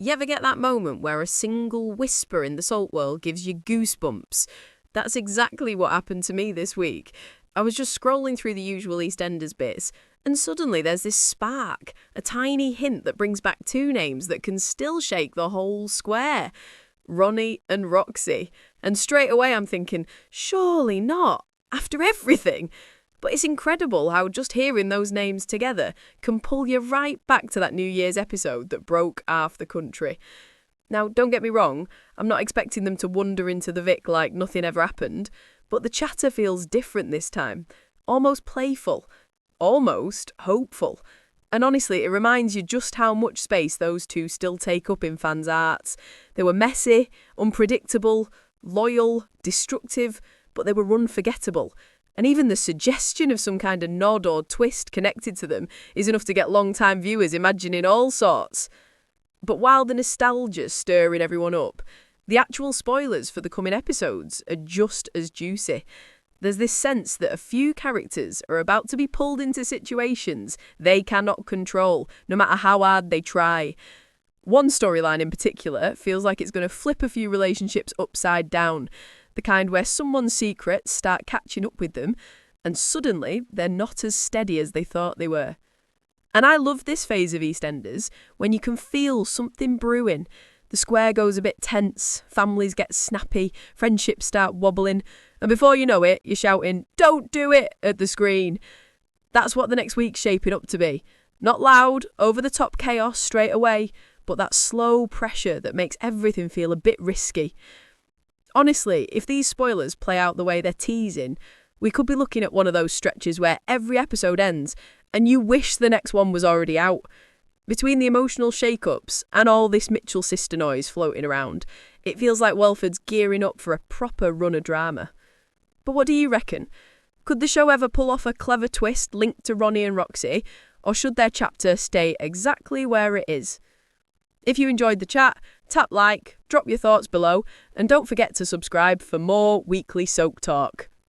You ever get that moment where a single whisper in the salt world gives you goosebumps? That's exactly what happened to me this week. I was just scrolling through the usual EastEnders bits, and suddenly there's this spark, a tiny hint that brings back two names that can still shake the whole square. Ronnie and Roxy. And straight away I'm thinking, surely not, after everything. But it's incredible how just hearing those names together can pull you right back to that New Year's episode that broke half the country. Now, don't get me wrong, I'm not expecting them to wander into the Vic like nothing ever happened, but the chatter feels different this time. Almost playful. Almost hopeful. And honestly, it reminds you just how much space those two still take up in fans' hearts. They were messy, unpredictable, loyal, destructive, but they were unforgettable. And even the suggestion of some kind of nod or twist connected to them is enough to get long-time viewers imagining all sorts. But while the nostalgia's stirring everyone up, the actual spoilers for the coming episodes are just as juicy. There's this sense that a few characters are about to be pulled into situations they cannot control, no matter how hard they try. One storyline in particular feels like it's going to flip a few relationships upside down. The kind where someone's secrets start catching up with them, and suddenly they're not as steady as they thought they were. And I love this phase of EastEnders, when you can feel something brewing. The square goes a bit tense, families get snappy, friendships start wobbling, and before you know it, you're shouting, "Don't do it!" at the screen. That's what the next week's shaping up to be. Not loud, over-the-top chaos straight away, but that slow pressure that makes everything feel a bit risky. Honestly, if these spoilers play out the way they're teasing, we could be looking at one of those stretches where every episode ends and you wish the next one was already out. Between the emotional shake-ups and all this Mitchell sister noise floating around, it feels like Welford's gearing up for a proper run of drama. But what do you reckon? Could the show ever pull off a clever twist linked to Ronnie and Roxy, or should their chapter stay exactly where it is? If you enjoyed the chat, tap like, drop your thoughts below, and don't forget to subscribe for more weekly soap talk.